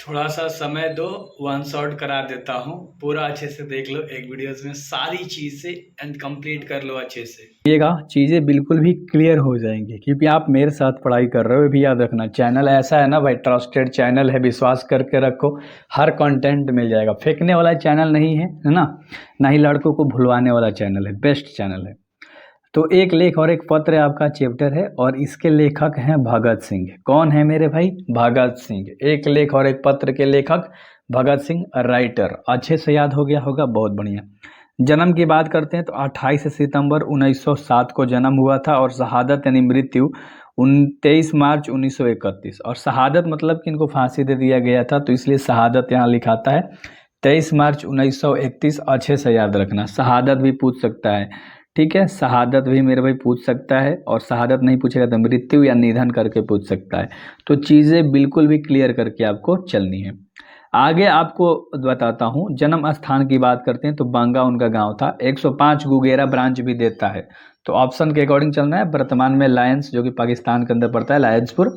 थोड़ा सा समय दो, वन शॉट करा देता हूँ। पूरा अच्छे से देख लो, एक वीडियोस में सारी चीजें एंड कंप्लीट कर लो अच्छे से। देखिएगा चीज़ें बिल्कुल भी क्लियर हो जाएंगी क्योंकि आप मेरे साथ पढ़ाई कर रहे हो। भी याद रखना, चैनल ऐसा है ना भाई, ट्रस्टेड चैनल है, विश्वास करके रखो। हर कंटेंट मिल जाएगा, फेंकने वाला चैनल नहीं है ना, ना ही लड़कों को भुलवाने वाला चैनल है, बेस्ट चैनल है। तो एक लेख और एक पत्र आपका चैप्टर है और इसके लेखक हैं भगत सिंह। कौन है मेरे भाई? भगत सिंह। एक लेख और एक पत्र के लेखक भगत सिंह, राइटर। अच्छे से याद हो गया होगा, बहुत बढ़िया। जन्म की बात करते हैं तो 28 सितंबर 1907 को जन्म हुआ था और शहादत यानी मृत्यु 23 मार्च 1931। और शहादत मतलब कि इनको फांसी दे दिया गया था, तो इसलिए शहादत यहाँ लिखाता है 23 मार्च 1931। अच्छे से याद रखना, शहादत भी पूछ सकता है, ठीक है। शहादत भी मेरे भाई पूछ सकता है, और शहादत नहीं पूछेगा तो मृत्यु या निधन करके पूछ सकता है। तो चीज़ें बिल्कुल भी क्लियर करके आपको चलनी है। आगे आपको बताता हूँ, जन्म स्थान की बात करते हैं तो बांगा उनका गांव था। 105 गुगेरा ब्रांच भी देता है, तो ऑप्शन के अकॉर्डिंग चलना है। वर्तमान में लायंस, जो कि पाकिस्तान के अंदर पड़ता है, लायंसपुर।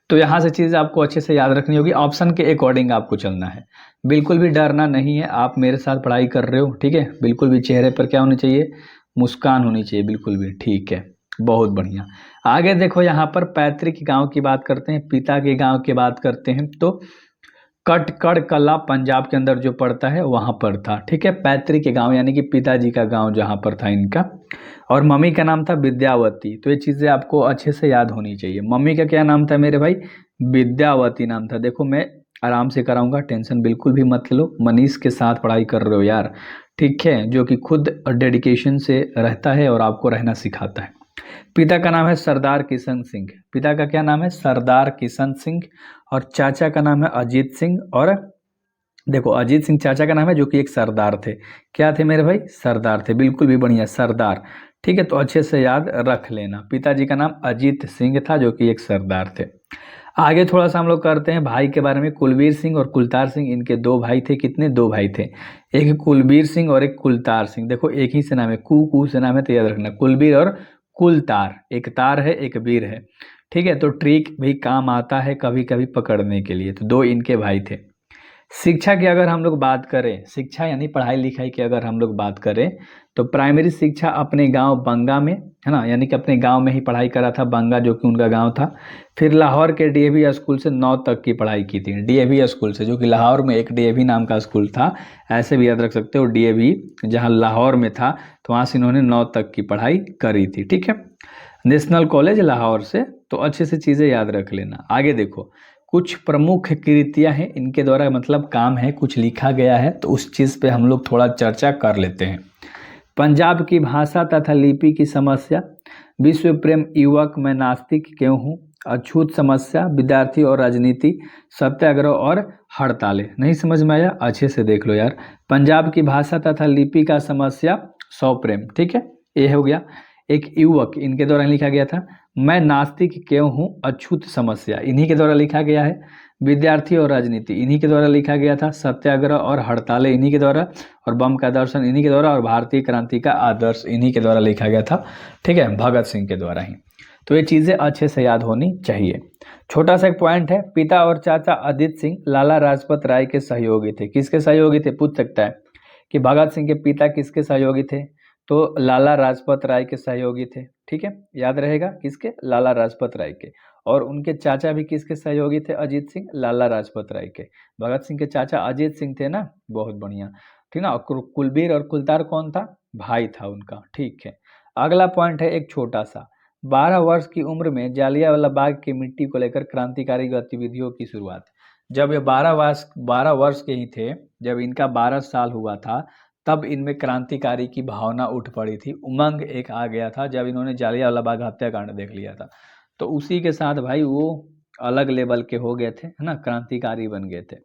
तो यहाँ से चीज़ आपको अच्छे से याद रखनी होगी, ऑप्शन के अकॉर्डिंग आपको चलना है। बिल्कुल भी डरना नहीं है, आप मेरे साथ पढ़ाई कर रहे हो, ठीक है। बिल्कुल भी चेहरे पर क्या होनी चाहिए? मुस्कान होनी चाहिए, बिल्कुल भी, ठीक है। बहुत बढ़िया। आगे देखो, यहाँ पर पैतृक गांव की बात करते हैं, पिता के गांव की बात करते हैं तो कटकड़ कला पंजाब के अंदर जो पड़ता है वहां पर था, ठीक है। पैतृक के गांव यानी कि पिताजी का गांव जहां पर था इनका। और मम्मी का नाम था विद्यावती। तो ये चीज़ें आपको अच्छे से याद होनी चाहिए। मम्मी का क्या नाम था मेरे भाई? विद्यावती नाम था। देखो मैं आराम से कराऊंगा, टेंशन बिल्कुल भी मत लो। मनीष के साथ पढ़ाई कर रहे हो यार, ठीक है, जो कि खुद डेडिकेशन से रहता है और आपको रहना सिखाता है। पिता का नाम है सरदार किशन सिंह। पिता का क्या नाम है? सरदार किशन सिंह। और चाचा का नाम है अजीत सिंह। और देखो, अजीत सिंह चाचा का नाम है, जो कि एक सरदार थे। क्या थे मेरे भाई? सरदार थे, बिल्कुल भी बढ़िया, सरदार। ठीक है, तो अच्छे से याद रख लेना, पिताजी का नाम अजीत सिंह था, जो कि एक सरदार थे। आगे थोड़ा सा हम लोग करते हैं भाई के बारे में। कुलबीर सिंह और कुलतार सिंह, इनके दो भाई थे। कितने? दो भाई थे, एक कुलबीर सिंह और एक कुलतार सिंह। देखो एक ही से नाम है, कू कू से नाम है, तो याद रखना कुलबीर और कुलतार। एक तार है, एक बीर है, ठीक है। तो ट्रिक भी काम आता है कभी कभी पकड़ने के लिए। तो दो इनके भाई थे। शिक्षा की अगर हम लोग बात करें, शिक्षा यानी पढ़ाई लिखाई की अगर हम लोग बात करें, तो प्राइमरी शिक्षा अपने गांव बंगा में, है ना, यानी कि अपने गांव में ही पढ़ाई करा था, बंगा जो कि उनका गांव था। फिर लाहौर के डीएवी स्कूल से 9 तक की पढ़ाई की थी, डीएवी स्कूल से, जो कि लाहौर में एक डीएवी नाम का स्कूल था। ऐसे भी याद रख सकते हो, डीएवी जहाँ लाहौर में था, तो वहाँ से इन्होंने 9 तक की पढ़ाई करी थी, ठीक है। नेशनल कॉलेज लाहौर से। तो अच्छे से चीज़ें याद रख लेना। आगे देखो, कुछ प्रमुख कृतियां हैं इनके द्वारा, मतलब काम है, कुछ लिखा गया है, तो उस चीज़ पे हम लोग थोड़ा चर्चा कर लेते हैं। पंजाब की भाषा तथा लिपि की समस्या, विश्व प्रेम, युवक, मैं नास्तिक क्यों हूँ, अछूत समस्या, विद्यार्थी और राजनीति, सत्याग्रह और हड़तालें। नहीं समझ में आया? अच्छे से देख लो यार। पंजाब की भाषा तथा लिपि का समस्या, सौ प्रेम, ठीक है, ये हो गया। एक युवक, इनके द्वारा लिखा गया था। मैं नास्तिक क्यों हूँ, अछूत समस्या, इन्हीं के द्वारा लिखा गया है। विद्यार्थी और राजनीति, इन्हीं के द्वारा लिखा गया था। सत्याग्रह और हड़तालें, इन्हीं के द्वारा। और बम का दर्शन, इन्हीं के द्वारा। और भारतीय क्रांति का आदर्श, इन्हीं के द्वारा लिखा गया था, ठीक है, भगत सिंह के द्वारा ही। तो ये चीज़ें अच्छे से याद होनी चाहिए। छोटा सा एक पॉइंट है, पिता और चाचा अजित सिंह लाला लाजपत राय के सहयोगी थे। किसके सहयोगी थे? पूछ सकता है कि भगत सिंह के पिता किसके सहयोगी थे? तो लाला लाजपत राय के सहयोगी थे, ठीक है, याद रहेगा, किसके? लाला लाजपत राय के। और उनके चाचा भी किसके सहयोगी थे? अजीत सिंह, लाला लाजपत राय के। भगत सिंह के चाचा अजीत सिंह थे ना, बहुत बढ़िया, ठीक ना। और कुलबीर और कुलतार कौन था? भाई था उनका, ठीक है। अगला पॉइंट है एक छोटा सा, 12 वर्ष की उम्र में जालियांवाला बाग की मिट्टी को लेकर क्रांतिकारी गतिविधियों की शुरुआत। जब ये 12 वर्ष के ही थे, जब इनका 12 साल हुआ था, तब इनमें क्रांतिकारी की भावना उठ पड़ी थी, उमंग एक आ गया था, जब इन्होंने जालियांवाला बाग हत्याकांड देख लिया था। तो उसी के साथ भाई वो अलग लेवल के हो गए थे, है ना, क्रांतिकारी बन गए थे।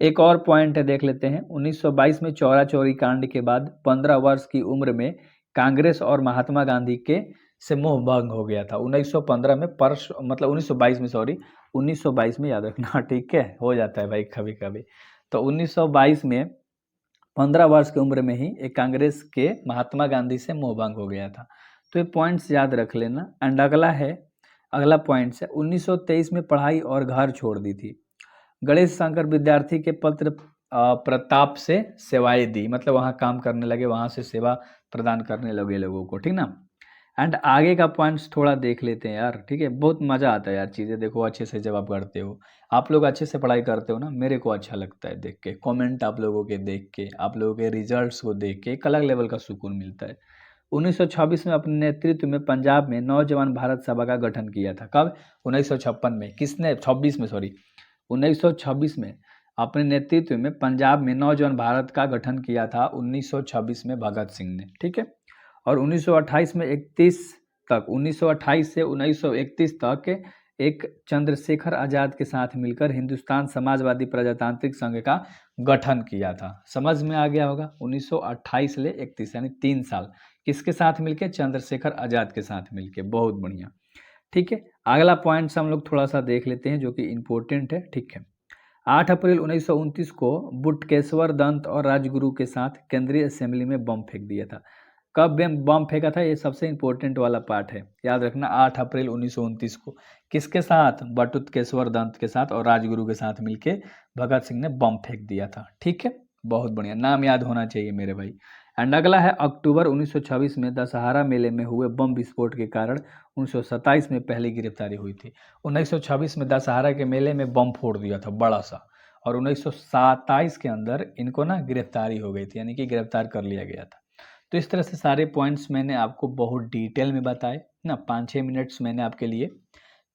एक और पॉइंट है, देख लेते हैं। 1922 में चौरा चौरी कांड के बाद 15 वर्ष की उम्र में कांग्रेस और महात्मा गांधी के से मोह भंग हो गया था। 1915 में, परस मतलब 1922 में, सॉरी, 1922 में, याद रखना, ठीक है, हो जाता है भाई कभी कभी। तो 1922 में 15 वर्ष की उम्र में ही एक कांग्रेस के महात्मा गांधी से मोह भंग हो गया था। तो ये पॉइंट्स याद रख लेना। एंड अगला पॉइंट है, 1923 में पढ़ाई और घर छोड़ दी थी। गणेश शंकर विद्यार्थी के पत्र प्रताप से सेवाएं दी, मतलब वहाँ काम करने लगे, वहाँ से सेवा प्रदान करने लगे लोगों को, ठीक ना। एंड आगे का पॉइंट्स थोड़ा देख लेते हैं यार, ठीक है। बहुत मज़ा आता है यार, चीज़ें देखो अच्छे से जब आप करते हो, आप लोग अच्छे से पढ़ाई करते हो ना, मेरे को अच्छा लगता है देख के, कमेंट आप लोगों के देख के, आप लोगों के रिजल्ट्स को देख के एक अलग लेवल का सुकून मिलता है। 1926 में अपने नेतृत्व में पंजाब में नौजवान भारत सभा का गठन किया था। कब? 1956 में। किसने? 26 में, सॉरी 1926 में अपने नेतृत्व में पंजाब में नौजवान भारत का गठन किया था 1926 में भगत सिंह ने, ठीक है। और 1928 में 31 तक, 1928 से 1931 तक एक चंद्रशेखर आज़ाद के साथ मिलकर हिंदुस्तान समाजवादी प्रजातांत्रिक संघ का गठन किया था। समझ में आ गया होगा, 1928 से 31 यानी 3 साल किसके साथ मिलके? चंद्रशेखर आज़ाद के साथ मिलके। बहुत बढ़िया, ठीक है। अगला पॉइंट्स हम लोग थोड़ा सा देख लेते हैं जो कि इम्पोर्टेंट है, ठीक है। 8 अप्रैल 1929 को बुटकेश्वर दत्त और राजगुरु के साथ केंद्रीय असेंबली में बम फेंक दिया था। कब बम फेंका था? ये सबसे इंपॉर्टेंट वाला पार्ट है, याद रखना। 8 अप्रैल 1929 को किसके साथ? बटुकेश्वर दत्त के साथ और राजगुरु के साथ मिलके भगत सिंह ने बम फेंक दिया था, ठीक है। बहुत बढ़िया, नाम याद होना चाहिए मेरे भाई। एंड अगला है अक्टूबर 1926 में दशहरा मेले में हुए बम विस्फोट के कारण 1927 में पहली गिरफ्तारी हुई थी। 1926 में दशहरा के मेले में बम फोड़ दिया था बड़ा सा, और 1927 के अंदर इनको ना गिरफ्तारी हो गई थी, यानी कि गिरफ्तार कर लिया गया था। तो इस तरह से सारे पॉइंट्स मैंने आपको बहुत डिटेल में बताए ना, 5-6 मिनट्स मैंने आपके लिए।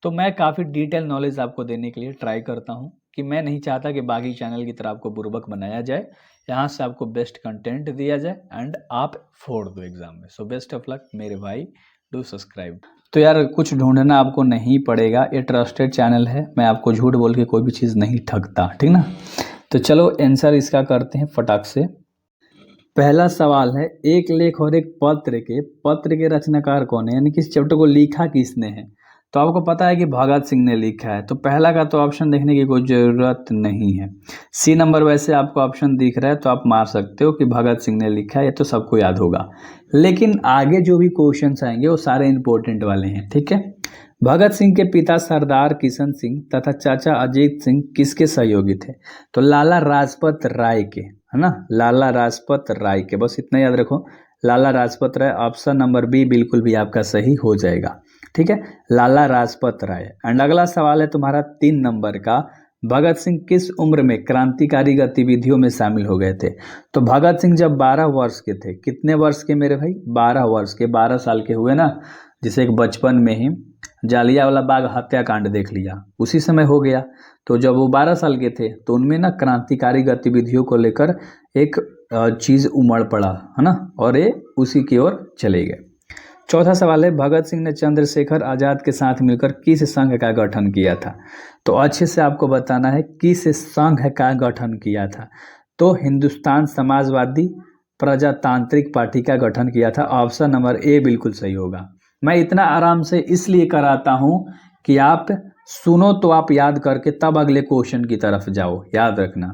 तो मैं काफ़ी डिटेल नॉलेज आपको देने के लिए ट्राई करता हूँ, कि मैं नहीं चाहता कि बाकी चैनल की तरह आपको बुर्बक बनाया जाए। यहाँ से आपको बेस्ट कंटेंट दिया जाए एंड आप फोड़ दो एग्जाम में। सो बेस्ट ऑफ लक मेरे भाई, डू सब्सक्राइब। तो यार कुछ ढूंढना आपको नहीं पड़ेगा, ये ट्रस्टेड चैनल है, मैं आपको झूठ बोल के कोई भी चीज़ नहीं ठगता, ठीक ना। तो चलो आंसर इसका करते हैं फटाक से। पहला सवाल है, एक लेख और एक पत्र के रचनाकार कौन है, यानी कि इस चैप्टर को लिखा किसने है? तो आपको पता है कि भगत सिंह ने लिखा है, तो पहला का तो ऑप्शन देखने की कोई ज़रूरत नहीं है। सी नंबर वैसे आपको ऑप्शन दिख रहा है तो आप मार सकते हो कि भगत सिंह ने लिखा है, ये तो सबको याद होगा। लेकिन आगे जो भी क्वेश्चंस आएंगे वो सारे इंपॉर्टेंट वाले हैं, ठीक है। भगत सिंह के पिता सरदार किशन सिंह तथा चाचा अजीत सिंह किसके सहयोगी थे? तो लाला लाजपत राय के, है ना, लाला लाजपत राय के, बस इतना याद रखो, Lala Lajpat Rai. Option number B बिल्कुल भी आपका सही हो जाएगा, ठीक है, लाला लाजपत राय। एंड अगला सवाल है तुम्हारा 3 नंबर का, भगत सिंह किस उम्र में क्रांतिकारी गतिविधियों में शामिल हो गए थे? तो भगत सिंह जब 12 वर्ष के थे, कितने वर्ष के मेरे भाई? 12 वर्ष के, 12 साल के हुए ना, जिसे एक बचपन में ही जालियांवाला बाग हत्याकांड देख लिया, उसी समय हो गया। तो जब वो 12 साल के थे तो उनमें ना क्रांतिकारी गतिविधियों को लेकर एक चीज़ उमड़ पड़ा, है ना, और ये उसी की ओर चले गए। चौथा सवाल है, भगत सिंह ने चंद्रशेखर आज़ाद के साथ मिलकर किस संघ का गठन किया था? तो अच्छे से आपको बताना है किस संघ का गठन किया था। तो हिंदुस्तान समाजवादी प्रजातांत्रिक पार्टी का गठन किया था। ऑप्शन नंबर ए बिल्कुल सही होगा। मैं इतना आराम से इसलिए कराता हूँ कि आप सुनो तो आप याद करके तब अगले क्वेश्चन की तरफ जाओ। याद रखना,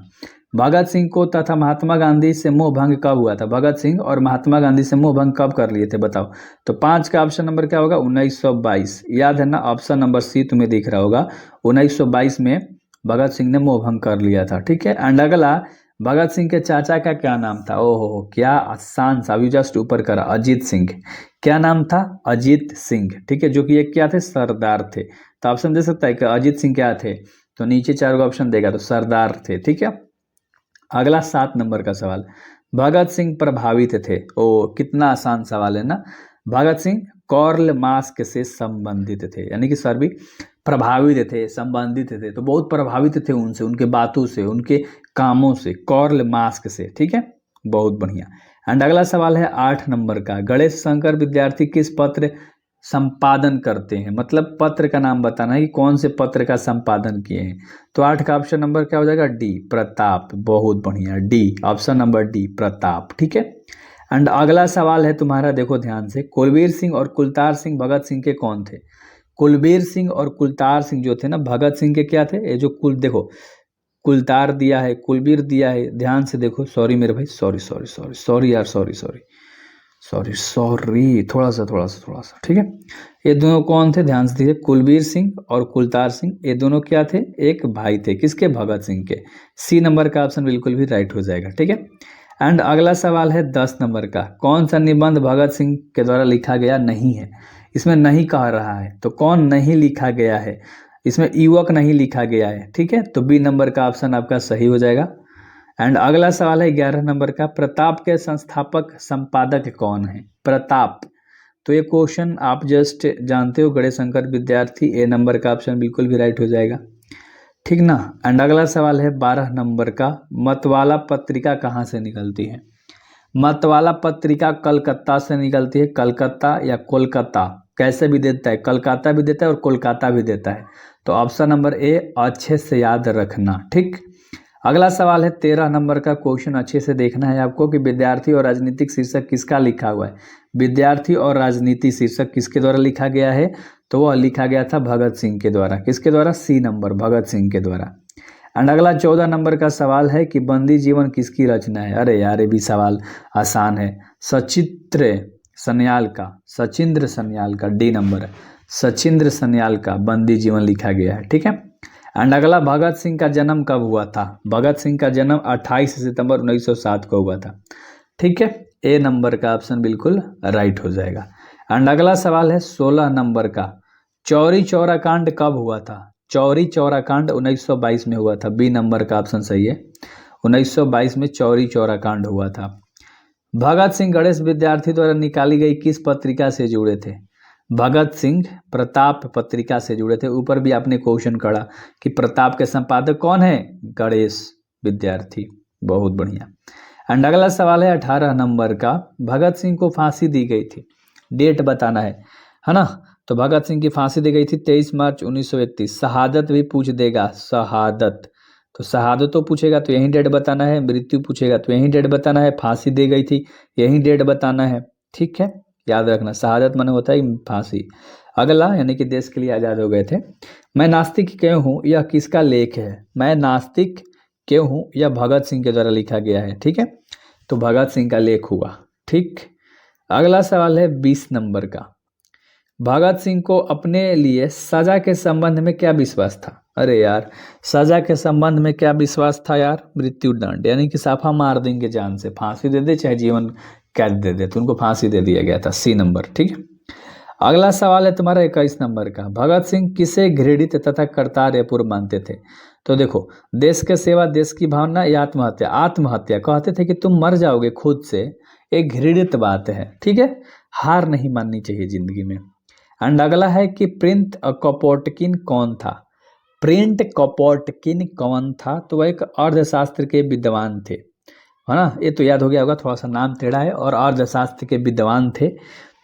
भगत सिंह को तथा महात्मा गांधी से मोह भंग कब हुआ था? भगत सिंह और महात्मा गांधी से मोह भंग कब कर लिए थे बताओ? तो 5 का ऑप्शन नंबर क्या होगा? 1922। याद है ना, ऑप्शन नंबर सी तुम्हें दिख रहा होगा, 1922 में भगत सिंह ने मोह भंग कर लिया था, ठीक है। एंड अगला, भगत सिंह के चाचा का क्या नाम था? ओहो क्या आसान सा, अभी जस्ट ऊपर करा, अजीत सिंह। क्या नाम था? अजीत सिंह, ठीक है, जो कि एक क्या थे? सरदार थे। तो ऑप्शन दे सकता है कि अजीत सिंह क्या थे? तो नीचे 4 ऑप्शन देगा, तो सरदार थे, ठीक है। अगला 7 नंबर का सवाल, भगत सिंह प्रभावित थे? ओ कितना आसान सवाल है ना। भगत सिंह कार्ल मार्क्स से संबंधित थे, यानी कि सर भी प्रभावित थे, संबंधित थे, तो बहुत प्रभावित थे उनसे, उनके बातों से, उनके कामों से, कार्ल मार्क्स से, ठीक है, बहुत बढ़िया। एंड अगला सवाल है 8 नंबर का, गणेश शंकर विद्यार्थी किस पत्र संपादन करते हैं? मतलब पत्र का नाम बताना है कि कौन से पत्र का संपादन किए हैं। तो 8 का ऑप्शन नंबर क्या हो जाएगा? डी, प्रताप। बहुत बढ़िया, D, option number D, Pratap, ठीक है। एंड अगला सवाल है तुम्हारा, देखो ध्यान से, कुलबीर सिंह और कुलतार सिंह भगत सिंह के कौन थे? कुलबीर सिंह और कुलतार सिंह जो थे ना भगत सिंह के क्या थे? ये जो देखो कुलतार दिया है, कुलबीर दिया है, ध्यान से देखो, सॉरी मेरे भाई, सॉरी यार, सॉरी। सॉरी थोड़ा सा ठीक है। ये दोनों कौन थे, ध्यान से दीजिए, कुलबीर सिंह और कुलतार सिंह, ये दोनों क्या थे, एक भाई थे, किसके, भगत सिंह के। सी नंबर का ऑप्शन बिल्कुल भी राइट हो जाएगा, ठीक है। एंड अगला सवाल है 10 नंबर का, कौन सा निबंध भगत सिंह के द्वारा लिखा गया नहीं है। इसमें नहीं कह रहा है, तो कौन नहीं लिखा गया है, इसमें युवक नहीं लिखा गया है, ठीक है, तो बी नंबर का ऑप्शन आपका सही हो जाएगा। एंड अगला सवाल है 11 नंबर का, प्रताप के संस्थापक संपादक कौन है, प्रताप। तो ये क्वेश्चन आप जस्ट जानते हो, गणेश शंकर विद्यार्थी, ए नंबर का ऑप्शन बिल्कुल भी राइट हो जाएगा, ठीक ना। एंड अगला सवाल है 12 नंबर का, मतवाला पत्रिका कहाँ से निकलती है। मतवाला पत्रिका कलकत्ता से निकलती है, कलकत्ता या कोलकाता, कैसे भी देता है, कलकत्ता भी देता है और कोलकाता भी देता है, तो ऑप्शन नंबर ए अच्छे से याद रखना, ठीक। अगला सवाल है 13 नंबर का, क्वेश्चन अच्छे से देखना है आपको कि विद्यार्थी और राजनीतिक शीर्षक किसका लिखा हुआ है। विद्यार्थी और राजनीति शीर्षक किसके द्वारा लिखा गया है, तो वह लिखा गया था भगत सिंह के द्वारा, किसके द्वारा, सी नंबर, भगत सिंह के द्वारा। एंड अगला 14 नंबर का सवाल है कि बंदी जीवन किसकी रचना है। अरे यार, ये भी सवाल आसान है, सचित्र सन्याल का, सचिंद्र सन्याल का, डी नंबर, सचिंद्र सन्याल का बंदी जीवन लिखा गया है, ठीक है। एंड अगला, भगत सिंह का जन्म कब हुआ था। भगत सिंह का जन्म 28 सितंबर 1907 को हुआ था, ठीक है, ए नंबर का ऑप्शन बिल्कुल राइट हो जाएगा। एंड अगला सवाल है 16 नंबर का, चौरी चौरा कांड कब हुआ था। चौरी चौरा कांड 1922 में हुआ था, बी नंबर का ऑप्शन सही है, 1922 में चौरी चौरा कांड हुआ था। भगत सिंह गणेश विद्यार्थी द्वारा निकाली गई किस पत्रिका से जुड़े थे। भगत सिंह प्रताप पत्रिका से जुड़े थे, ऊपर भी आपने क्वेश्चन करा कि प्रताप के संपादक कौन है, गणेश विद्यार्थी, बहुत बढ़िया। एंड अगला सवाल है 18 नंबर का, भगत सिंह को फांसी दी गई थी, डेट बताना है ना। तो भगत सिंह की फांसी दी गई थी 23 मार्च 1931। शहादत भी पूछ देगा, शहादत, तो शहादत तो पूछेगा तो यही डेट बताना है, मृत्यु पूछेगा तो यही डेट बताना है, फांसी दी गई थी यही डेट बताना है, ठीक है, याद रखना, शहादत माने होता है फांसी। अगला, यानी कि देश के लिए आज़ाद हो गए थे। मैं नास्तिक क्यों हूँ, यह किसका लेख है। मैं नास्तिक क्यों हूँ, यह भगत सिंह के द्वारा लिखा गया है, ठीक है, तो भगत सिंह का लेख हुआ, ठीक। अगला सवाल है 20 नंबर का, भगत सिंह को अपने लिए सजा के संबंध में क्या विश्वास था। अरे यार, सजा के संबंध में क्या विश्वास था यार, मृत्युदंड, यानी कि साफा मार देंगे जान से, फांसी दे दे चाहे जीवन कैद दे दे, तो उनको फांसी दे दिया गया था, सी नंबर, ठीक है। अगला सवाल है तुम्हारा 21 नंबर का, भगत सिंह किसे घृणित तथा कर्तव्यपूर्ण मानते थे। तो देखो, देश के सेवा, देश की भावना या आत्महत्या। आत्महत्या कहते थे कि तुम मर जाओगे खुद से, एक घृणित बात है, ठीक है, हार नहीं माननी चाहिए जिंदगी में। एंड अगला है कि प्रिंट कपोटकिन कौन था। प्रिंट कपोटकिन कौन था, तो वह एक अर्थशास्त्र के विद्वान थे, है ना, ये तो याद हो गया होगा, थोड़ा सा नाम टेढ़ा है, और अर्थशास्त्र के विद्वान थे,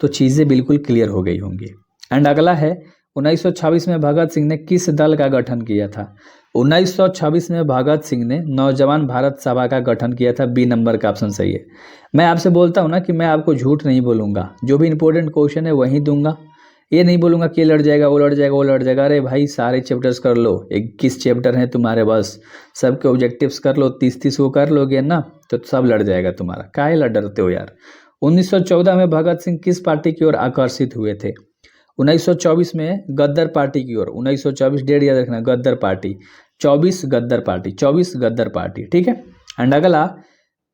तो चीज़ें बिल्कुल क्लियर हो गई होंगी। एंड अगला है 1926 में भगत सिंह ने किस दल का गठन किया था। 1926 में भगत सिंह ने नौजवान भारत सभा का गठन किया था, बी नंबर का ऑप्शन सही है। मैं आपसे बोलता हूँ ना कि मैं आपको झूठ नहीं बोलूँगा, जो भी इंपॉर्टेंट क्वेश्चन है वही दूंगा, ये नहीं बोलूँगा कि ये लड़ जाएगा, वो लड़ जाएगा, वो लड़ जाएगा। अरे भाई, सारे चैप्टर्स कर लो, 21 चैप्टर हैं तुम्हारे, बस सबके ऑब्जेक्टिव्स कर लो, 30-30 को कर लोगे ना, तो सब लड़ जाएगा तुम्हारा, काहे लड़ डरते हो यार। 1914 में भगत सिंह किस पार्टी की ओर आकर्षित हुए थे। 1924 में गद्दर पार्टी की ओर, 1924 डेट याद रखना, गद्दर पार्टी, 24 गद्दर पार्टी, 24 गद्दर पार्टी, ठीक है। एंड अगला,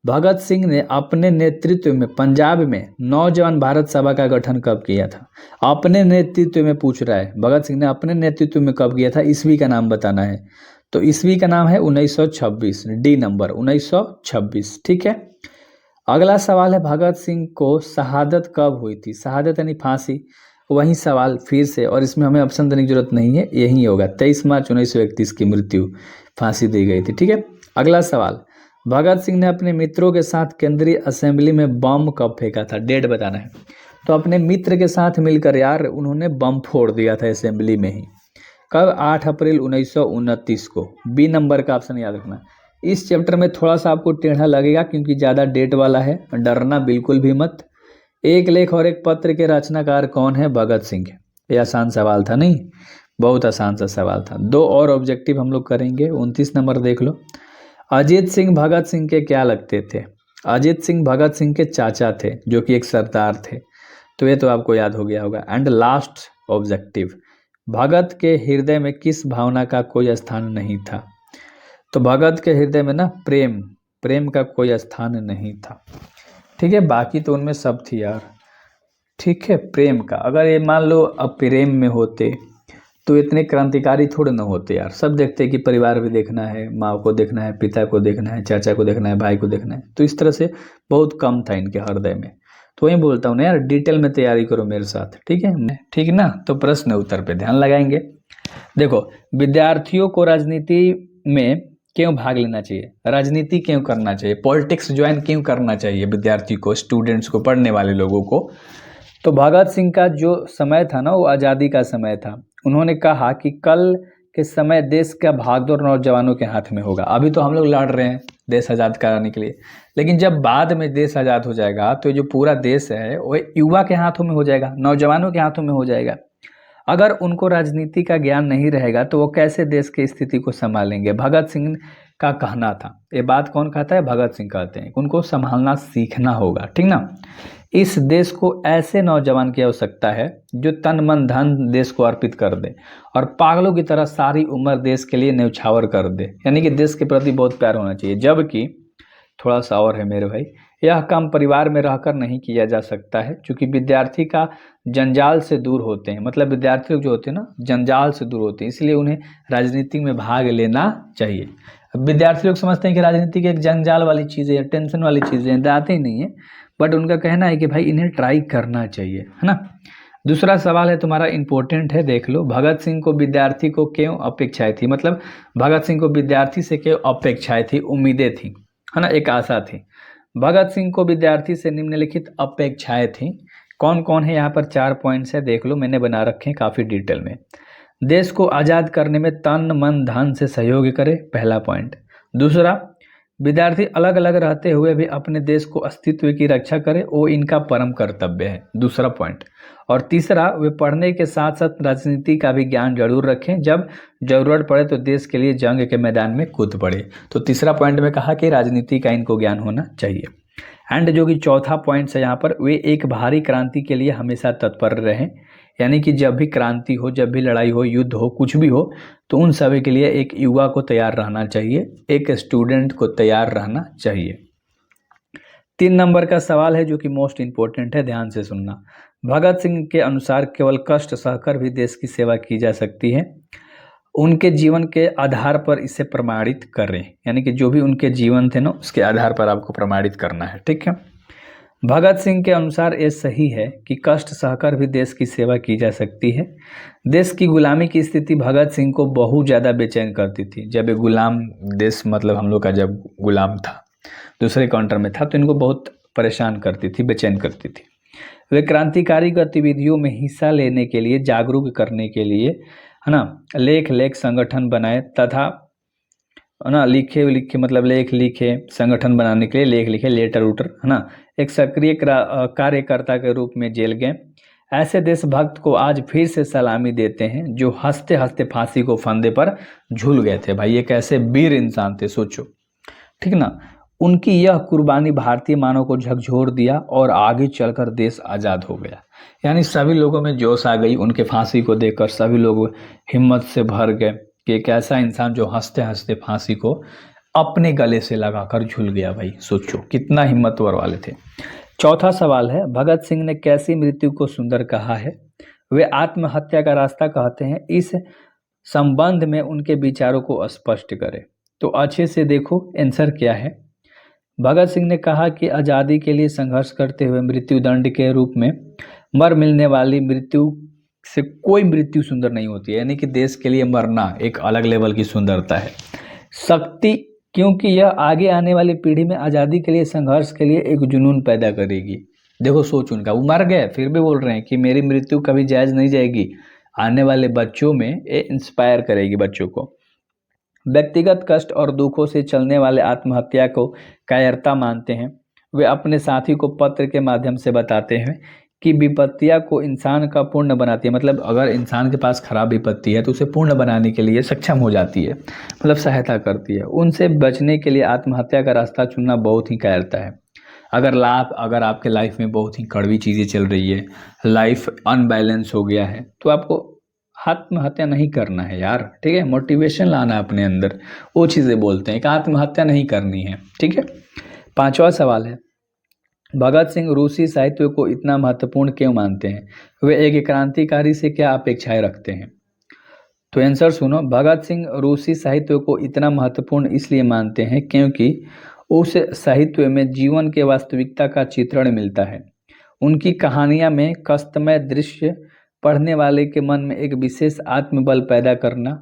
भगत सिंह ने अपने नेतृत्व में पंजाब में नौजवान भारत सभा का गठन कब किया था। अपने नेतृत्व में पूछ रहा है, भगत सिंह ने अपने नेतृत्व में कब किया था, ईस्वी का नाम बताना है, तो ईस्वी का नाम है 1926, डी नंबर 1926, ठीक है। अगला सवाल है, भगत सिंह को शहादत कब हुई थी। शहादत यानी फांसी, वही सवाल फिर से, और इसमें हमें ऑप्शन देने की जरूरत नहीं है, यही होगा, 23 मार्च 1931 की मृत्यु, फांसी दी गई थी, ठीक है। अगला सवाल, भगत सिंह ने अपने मित्रों के साथ केंद्रीय असेंबली में बम कब फेंका था, डेट बताना है। तो अपने मित्र के साथ मिलकर यार उन्होंने बम फोड़ दिया था असेंबली में ही, कब, 8 अप्रैल 1929 को, बी नंबर का ऑप्शन याद रखना। इस चैप्टर में थोड़ा सा आपको टेढ़ा लगेगा क्योंकि ज़्यादा डेट वाला है, डरना बिल्कुल भी मत। एक लेख और एक पत्र के रचनाकार कौन है, भगत सिंह। ये आसान सवाल था नहीं, बहुत आसान सा सवाल था। 2 और ऑब्जेक्टिव हम लोग करेंगे। 29 नंबर देख लो, अजीत सिंह भगत सिंह के क्या लगते थे। अजीत सिंह भगत सिंह के चाचा थे, जो कि एक सरदार थे। तो ये तो आपको याद हो गया होगा। एंड लास्ट ऑब्जेक्टिव, भगत के हृदय में किस भावना का कोई स्थान नहीं था? तो भगत के हृदय में ना प्रेम, प्रेम का कोई स्थान नहीं था। ठीक है, बाकी तो उनमें सब थी यार। ठीक है, प्रेम का, अगर ये मान लो अब प्रेम में होते तो इतने क्रांतिकारी थोड़े ना होते यार। सब देखते कि परिवार भी देखना है, माँ को देखना है, पिता को देखना है, चाचा को देखना है, भाई को देखना है। तो इस तरह से बहुत कम था इनके हृदय में। तो वही बोलता हूँ ना यार, डिटेल में तैयारी करो मेरे साथ। ठीक है, ठीक ना? तो प्रश्न उत्तर पे ध्यान लगाएंगे। देखो, विद्यार्थियों को राजनीति में क्यों भाग लेना चाहिए, राजनीति क्यों करना चाहिए, पॉलिटिक्स ज्वाइन क्यों करना चाहिए विद्यार्थी को, स्टूडेंट्स को, पढ़ने वाले लोगों को? तो भगत सिंह का जो समय था ना, वो आज़ादी का समय था। उन्होंने कहा कि कल के समय देश का भागदौड़ नौजवानों के हाथ में होगा। अभी तो हम लोग लड़ रहे हैं देश आज़ाद कराने के लिए, लेकिन जब बाद में देश आज़ाद हो जाएगा तो जो पूरा देश है वो युवा के हाथों में हो जाएगा, नौजवानों के हाथों में हो जाएगा। अगर उनको राजनीति का ज्ञान नहीं रहेगा तो वो कैसे देश की स्थिति को संभालेंगे? भगत सिंह का कहना था, ये बात कौन कहता है? भगत सिंह कहते हैं। उनको संभालना सीखना होगा, ठीक ना? इस देश को ऐसे नौजवान की आवश्यकता है जो तन मन धन देश को अर्पित कर दे और पागलों की तरह सारी उम्र देश के लिए न्यौछावर कर दे। यानी कि देश के प्रति बहुत प्यार होना चाहिए। जबकि थोड़ा सा और है मेरे भाई, यह काम परिवार में रहकर नहीं किया जा सकता है, क्योंकि विद्यार्थी का जंजाल से दूर होते हैं। मतलब विद्यार्थी लोग जो होते हैं ना, जंजाल से दूर होते हैं, इसलिए उन्हें राजनीति में भाग लेना चाहिए। अब विद्यार्थी लोग समझते हैं कि राजनीति की एक जंजाल वाली चीज़ है, टेंशन वाली चीज़ है, आते ही नहीं है। बट उनका कहना है कि भाई इन्हें ट्राई करना चाहिए, है ना? दूसरा सवाल है तुम्हारा, इंपॉर्टेंट है, देख लो। भगत सिंह को विद्यार्थी को क्यों अपेक्षाएं थी? मतलब भगत सिंह को विद्यार्थी से क्यों अपेक्षाएं थी, उम्मीदें थी, है ना, एक आशा थी। भगत सिंह को विद्यार्थी से निम्नलिखित अपेक्षाएं थी। कौन कौन है? यहाँ पर 4 पॉइंट्स है, देख लो, मैंने बना रखे हैं काफ़ी डिटेल में। देश को आज़ाद करने में तन मन धन से सहयोग करे, पहला पॉइंट। दूसरा, विद्यार्थी अलग अलग रहते हुए भी अपने देश को अस्तित्व की रक्षा करे, वो इनका परम कर्तव्य है, दूसरा पॉइंट। और तीसरा, वे पढ़ने के साथ साथ राजनीति का भी ज्ञान जरूर रखें, जब जरूरत पड़े तो देश के लिए जंग के मैदान में कूद पड़े। तो तीसरा पॉइंट में कहा कि राजनीति का इनको ज्ञान होना चाहिए। एंड जो कि चौथा पॉइंट है यहाँ पर, वे एक भारी क्रांति के लिए हमेशा तत्पर रहें। यानी कि जब भी क्रांति हो, जब भी लड़ाई हो, युद्ध हो, कुछ भी हो, तो उन सभी के लिए एक युवा को तैयार रहना चाहिए, एक स्टूडेंट को तैयार रहना चाहिए। 3 नंबर का सवाल है जो कि मोस्ट इंपॉर्टेंट है, ध्यान से सुनना। भगत सिंह के अनुसार केवल कष्ट सहकर भी देश की सेवा की जा सकती है। उनके जीवन के आधार पर इसे प्रमाणित करें। यानी कि जो भी उनके जीवन थे ना, उसके आधार पर आपको प्रमाणित करना है, ठीक है? भगत सिंह के अनुसार ये सही है कि कष्ट सहकर भी देश की सेवा की जा सकती है। देश की गुलामी की स्थिति भगत सिंह को बहुत ज़्यादा बेचैन करती थी। जब ये गुलाम देश, मतलब हम लोग का जब गुलाम था, दूसरे काउंटर में था, तो इनको बहुत परेशान करती थी, बेचैन करती थी। वे क्रांतिकारी गतिविधियों में हिस्सा लेने के लिए, जागरूक करने के लिए, है ना, लेख संगठन बनाए तथा, है ना, लिखे मतलब लेख लिखे, संगठन बनाने के लिए लेख लिखे, लेटर उटर, है ना, एक सक्रिय कार्यकर्ता के रूप में जेल गए। ऐसे देशभक्त को आज फिर से सलामी देते हैं जो हंसते हंसते फांसी को फंदे पर झूल गए थे। भाई ये कैसे वीर इंसान थे, सोचो, ठीक ना? उनकी यह कुर्बानी भारतीय मानव को झकझोर दिया और आगे चलकर देश आज़ाद हो गया। यानी सभी लोगों में जोश आ गई, उनके फांसी को देखकर सभी लोग हिम्मत से भर गए कि एक ऐसा इंसान जो हंसते हंसते फांसी को अपने गले से लगाकर झूल गया। भाई सोचो कितना हिम्मतवर वाले थे। चौथा सवाल है, भगत सिंह ने कैसी मृत्यु को सुंदर कहा है? वे आत्महत्या का रास्ता कहते हैं। इस संबंध में उनके विचारों को स्पष्ट करें। तो अच्छे से देखो आंसर क्या है। भगत सिंह ने कहा कि आज़ादी के लिए संघर्ष करते हुए मृत्यु दंड के रूप में मर मिलने वाली मृत्यु से कोई मृत्यु सुंदर नहीं होती है। यानी कि देश के लिए मरना एक अलग लेवल की सुंदरता है, शक्ति, क्योंकि यह आगे आने वाली पीढ़ी में आज़ादी के लिए संघर्ष के लिए एक जुनून पैदा करेगी। देखो सोच उनका, वो मर गए फिर भी बोल रहे हैं कि मेरी मृत्यु कभी जायज़ नहीं जाएगी, आने वाले बच्चों में ये इंस्पायर करेगी बच्चों को। व्यक्तिगत कष्ट और दुखों से चलने वाले आत्महत्या को कायरता मानते हैं। वे अपने साथी को पत्र के माध्यम से बताते हैं कि विपत्तियां को इंसान का पूर्ण बनाती है। मतलब अगर इंसान के पास खराब विपत्ति है तो उसे पूर्ण बनाने के लिए सक्षम हो जाती है, मतलब सहायता करती है। उनसे बचने के लिए आत्महत्या का रास्ता चुनना बहुत ही कायरता है। अगर आपके लाइफ में बहुत ही कड़वी चीज़ें चल रही है, लाइफ अनबैलेंस हो गया है, तो आपको आत्महत्या नहीं करना है यार, ठीक है। मोटिवेशन लाना है अपने अंदर, वो चीज़ें बोलते हैं कि आत्महत्या नहीं करनी है, ठीक है। 5वां सवाल है, भगत सिंह रूसी साहित्य को इतना महत्वपूर्ण क्यों मानते हैं? वे एक क्रांतिकारी से क्या अपेक्षाएं रखते हैं? तो आंसर सुनो, भगत सिंह रूसी साहित्य को इतना महत्वपूर्ण इसलिए मानते हैं क्योंकि उस साहित्य में जीवन के वास्तविकता का चित्रण मिलता है। उनकी कहानियां में कष्टमय दृश्य पढ़ने वाले के मन में एक विशेष आत्मबल पैदा करना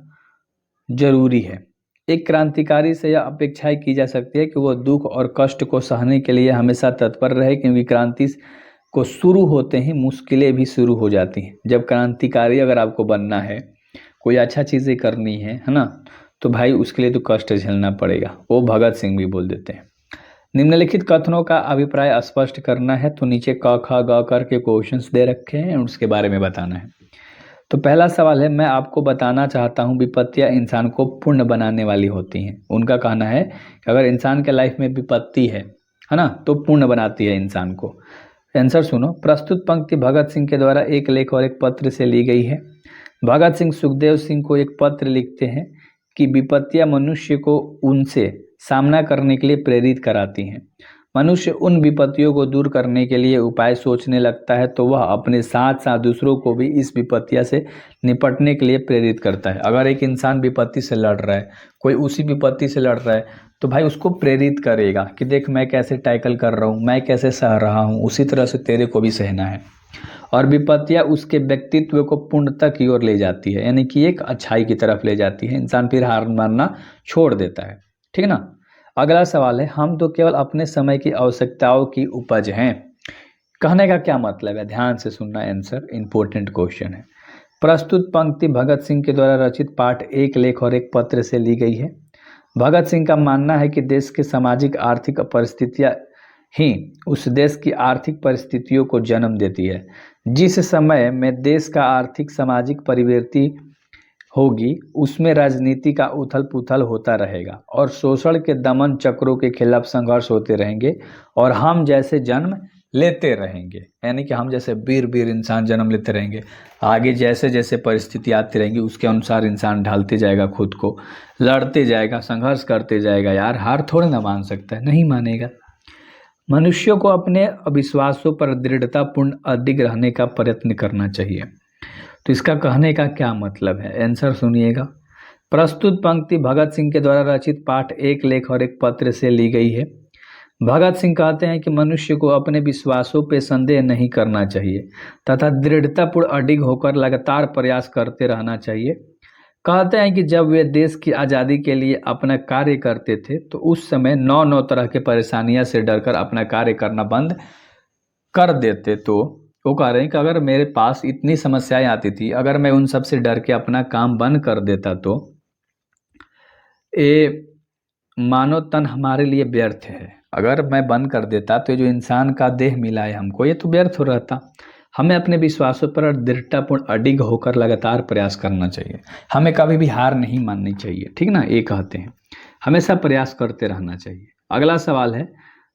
जरूरी है। एक क्रांतिकारी से यह अपेक्षाएं की जा सकती है कि वह दुख और कष्ट को सहने के लिए हमेशा तत्पर रहे, क्योंकि क्रांति को शुरू होते ही मुश्किलें भी शुरू हो जाती हैं। जब क्रांतिकारी अगर आपको बनना है, कोई अच्छा चीज़ें करनी है ना, तो भाई उसके लिए तो कष्ट झेलना पड़ेगा। वो भगत सिंह भी बोल देते हैं। निम्नलिखित कथनों का अभिप्राय स्पष्ट करना है, तो नीचे क ख ग करके क्वेश्चंस दे रखे हैं, उसके बारे में बताना है। तो पहला सवाल है, मैं आपको बताना चाहता हूँ विपत्तियाँ इंसान को पूर्ण बनाने वाली होती हैं। उनका कहना है कि अगर इंसान के लाइफ में विपत्ति है ना, तो पूर्ण बनाती है इंसान को। आंसर सुनो, प्रस्तुत पंक्ति भगत सिंह के द्वारा एक लेख और एक पत्र से ली गई है। भगत सिंह सुखदेव सिंह को एक पत्र लिखते हैं कि विपत्तियां मनुष्य को उनसे सामना करने के लिए प्रेरित कराती हैं। मनुष्य उन विपत्तियों को दूर करने के लिए उपाय सोचने लगता है, तो वह अपने साथ साथ दूसरों को भी इस विपत्तियां से निपटने के लिए प्रेरित करता है। अगर एक इंसान विपत्ति से लड़ रहा है, कोई उसी विपत्ति से लड़ रहा है, तो भाई उसको प्रेरित करेगा कि देख मैं कैसे टैकल कर रहा हूँ, मैं कैसे सह रहा हूँ, उसी तरह से तेरे को भी सहना है। और विपत्तियां उसके व्यक्तित्व को पूर्णता की ओर ले जाती है, यानी कि एक अच्छाई की तरफ ले जाती है। इंसान फिर हार मानना छोड़ देता है, ठीक है ना। अगला सवाल है, हम तो केवल अपने समय की आवश्यकताओं की उपज हैं। कहने का क्या मतलब है, ध्यान से सुनना, आंसर इंपॉर्टेंट क्वेश्चन है। प्रस्तुत पंक्ति भगत सिंह के द्वारा रचित पाठ एक लेख और एक पत्र से ली गई है। भगत सिंह का मानना है कि देश के सामाजिक आर्थिक परिस्थितियां ही उस देश की आर्थिक परिस्थितियों को जन्म देती है। जिस समय में देश का आर्थिक सामाजिक परिवर्ती होगी, उसमें राजनीति का उथल पुथल होता रहेगा और शोषण के दमन चक्रों के खिलाफ संघर्ष होते रहेंगे, और हम जैसे जन्म लेते रहेंगे, यानी कि हम जैसे वीर वीर इंसान जन्म लेते रहेंगे। आगे जैसे जैसे परिस्थिति आती रहेंगी, उसके अनुसार इंसान ढालते जाएगा, खुद को लड़ते जाएगा, संघर्ष करते जाएगा। यार हार थोड़े ना मान सकता है, नहीं मानेगा। मनुष्यों को अपने अविश्वासों पर दृढ़तापूर्ण अडिग रहने का प्रयत्न करना चाहिए। तो इसका कहने का क्या मतलब है, आंसर सुनिएगा। प्रस्तुत पंक्ति भगत सिंह के द्वारा रचित पाठ एक लेख और एक पत्र से ली गई है। भगत सिंह कहते हैं कि मनुष्य को अपने विश्वासों पर संदेह नहीं करना चाहिए तथा दृढ़तापूर्ण अडिग होकर लगातार प्रयास करते रहना चाहिए। कहते हैं कि जब वे देश की आज़ादी के लिए अपना कार्य करते थे, तो उस समय नौ तरह के परेशानियों से डरकर अपना कार्य करना बंद कर देते। तो वो कह रहे हैं कि अगर मेरे पास इतनी समस्याएं आती थी, अगर मैं उन सब से डर के अपना काम बंद कर देता, तो ये मानव तन हमारे लिए व्यर्थ है। अगर मैं बंद कर देता तो ये जो इंसान का देह मिला है हमको, ये तो व्यर्थ हो रहता। हमें अपने विश्वासों पर दृढ़तापूर्ण अडिग होकर लगातार प्रयास करना चाहिए। हमें कभी भी हार नहीं माननी चाहिए, ठीक ना, ये कहते हैं। हमेशा प्रयास करते रहना चाहिए। अगला सवाल है,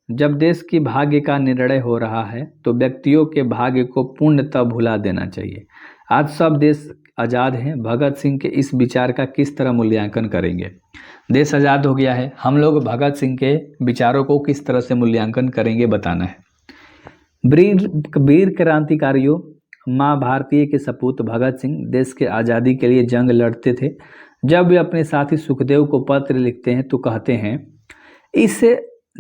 जब देश की भाग्य का निर्णय हो रहा है, तो व्यक्तियों के भाग्य को पूर्णतः भुला देना चाहिए। आज सब देश आज़ाद हैं। भगत सिंह के इस विचार का किस तरह मूल्यांकन करेंगे? देश आज़ाद हो गया है, हम लोग भगत सिंह के विचारों को किस तरह से मूल्यांकन करेंगे, बताना है। वीर क्रांतिकारियों, माँ भारतीय के सपूत भगत सिंह देश के आज़ादी के लिए जंग लड़ते थे। जब वे अपने साथी सुखदेव को पत्र लिखते हैं, तो कहते हैं, इस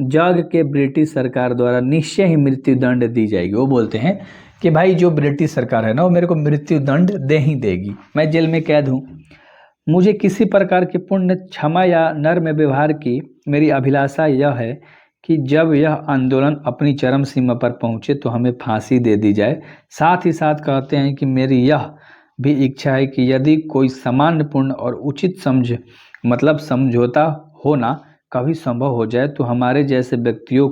जग के ब्रिटिश सरकार द्वारा निश्चय ही मृत्यु दंड दी जाएगी। वो बोलते हैं कि भाई जो ब्रिटिश सरकार है ना, वो मेरे को मृत्यु दंड दे ही देगी, मैं जेल में कैद हूँ। मुझे किसी प्रकार की पुण्य क्षमा या नर्म व्यवहार की मेरी अभिलाषा यह है कि जब यह आंदोलन अपनी चरम सीमा पर पहुंचे, तो हमें फांसी दे दी जाए। साथ ही साथ कहते हैं कि मेरी यह भी इच्छा है कि यदि कोई सामान्यपूर्ण और उचित समझौता होना कभी संभव हो जाए, तो हमारे जैसे व्यक्तियों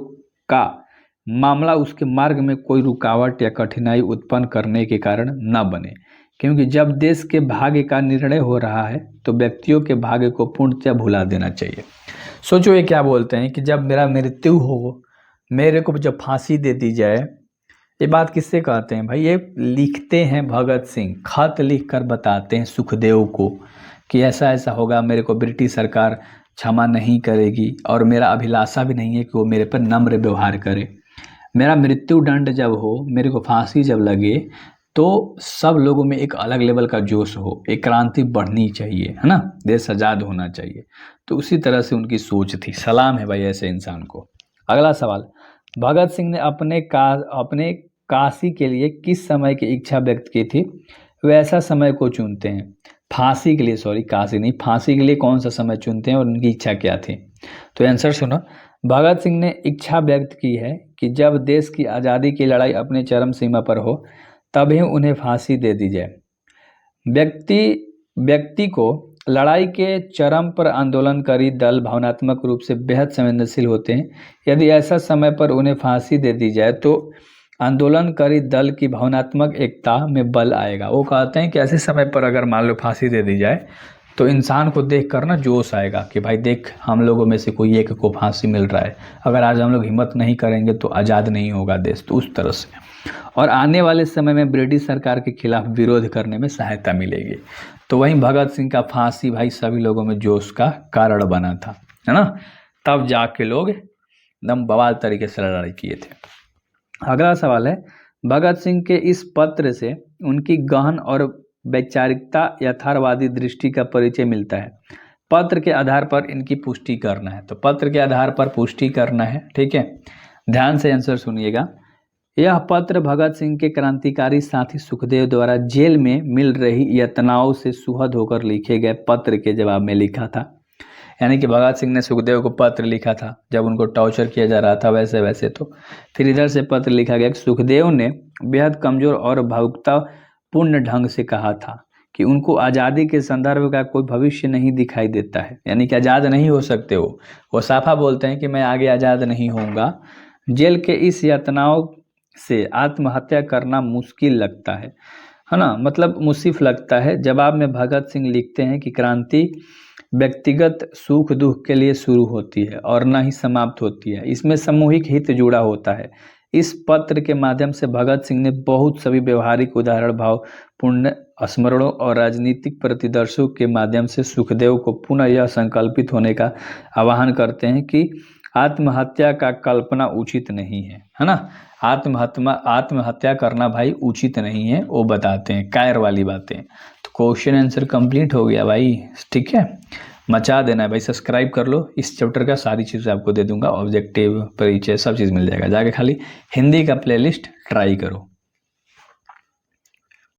का मामला उसके मार्ग में कोई रुकावट या कठिनाई उत्पन्न करने के कारण न बने। क्योंकि जब देश के भाग्य का निर्णय हो रहा है, तो व्यक्तियों के भाग्य को पूर्णतः भुला देना चाहिए। सोचो ये क्या बोलते हैं कि जब मेरा मृत्यु हो, मेरे को जब फांसी दे दी जाए, ये बात किससे कहते हैं भाई? ये लिखते हैं भगत सिंह, खत लिख कर बताते हैं सुखदेव को कि ऐसा ऐसा होगा, मेरे को ब्रिटिश सरकार क्षमा नहीं करेगी और मेरा अभिलाषा भी नहीं है कि वो मेरे पर नम्र व्यवहार करे। मेरा मृत्यु दंड जब हो, मेरे को फांसी जब लगे, तो सब लोगों में एक अलग लेवल का जोश हो, एक क्रांति बढ़नी चाहिए, है ना, देश आज़ाद होना चाहिए। तो उसी तरह से उनकी सोच थी। सलाम है भाई ऐसे इंसान को। अगला सवाल, भगत सिंह ने अपने काशी के लिए किस समय की इच्छा व्यक्त की थी? वैसा समय को चुनते हैं। फांसी के लिए, सॉरी काशी नहीं, फांसी के लिए कौन सा समय चुनते हैं और उनकी इच्छा क्या थी? तो आंसर सुनो, भगत सिंह ने इच्छा व्यक्त की है कि जब देश की आज़ादी की लड़ाई अपने चरम सीमा पर हो तभी उन्हें फांसी दे दी जाए। व्यक्ति को लड़ाई के चरम पर आंदोलनकारी दल भावनात्मक रूप से बेहद संवेदनशील होते हैं। यदि ऐसा समय पर उन्हें फांसी दे दी जाए तो आंदोलनकारी दल की भावनात्मक एकता में बल आएगा। वो कहते हैं कि ऐसे समय पर अगर मान लो फांसी दे दी जाए तो इंसान को देख कर ना जोश आएगा कि भाई देख, हम लोगों में से कोई एक को फांसी मिल रहा है, अगर आज हम लोग हिम्मत नहीं करेंगे तो आज़ाद नहीं होगा देश। तो उस तरह से, और आने वाले समय में ब्रिटिश सरकार के खिलाफ विरोध करने में सहायता मिलेगी। तो वहीं भगत सिंह का फांसी भाई सभी लोगों में जोश का कारण बना था, है ना। तब जाके लोग एकदम बवाल तरीके से लड़ाई किए थे। अगला सवाल है, भगत सिंह के इस पत्र से उनकी गहन और वैचारिकता यथार्थवादी दृष्टि का परिचय मिलता है। पत्र के आधार पर इनकी पुष्टि करना है। तो पत्र के आधार पर पुष्टि करना है, ठीक है। ध्यान से आंसर सुनिएगा। यह पत्र भगत सिंह के क्रांतिकारी साथी सुखदेव द्वारा जेल में मिल रही यातनाओं से सुहद होकर लिखे गए पत्र के जवाब में लिखा था। यानी कि भगत सिंह ने सुखदेव को पत्र लिखा था जब उनको टॉर्चर किया जा रहा था वैसे तो फिर इधर से पत्र लिखा गया कि सुखदेव ने बेहद कमजोर और भावुकतापूर्ण ढंग से कहा था कि उनको आज़ादी के संदर्भ का कोई भविष्य नहीं दिखाई देता है, यानी कि आज़ाद नहीं हो सकते। वो साफा बोलते हैं कि मैं आगे आज़ाद नहीं होऊंगा। जेल के इस यातनाओं से आत्महत्या करना मुश्किल लगता है ना, मतलब मुसीफ लगता है। जवाब में भगत सिंह लिखते हैं कि क्रांति व्यक्तिगत सुख दुख के लिए शुरू होती है और न ही समाप्त होती है, इसमें सामूहिक हित जुड़ा होता है। इस पत्र के माध्यम से भगत सिंह ने बहुत सभी व्यवहारिक उदाहरण, भावपूर्ण स्मरणों और राजनीतिक प्रतिदर्शों के माध्यम से सुखदेव को पुनः यह संकल्पित होने का आह्वान करते हैं कि आत्महत्या का कल्पना उचित नहीं है ना। आत्महत्या करना भाई उचित नहीं है, वो बताते हैं कायर वाली बातें। तो क्वेश्चन आंसर कंप्लीट हो गया भाई, ठीक है। मचा देना है भाई, सब्सक्राइब कर लो। इस चैप्टर का सारी चीज़ें आपको दे दूंगा, ऑब्जेक्टिव, परिचय, सब चीज़ मिल जाएगा। जाके खाली हिंदी का प्लेलिस्ट ट्राई करो।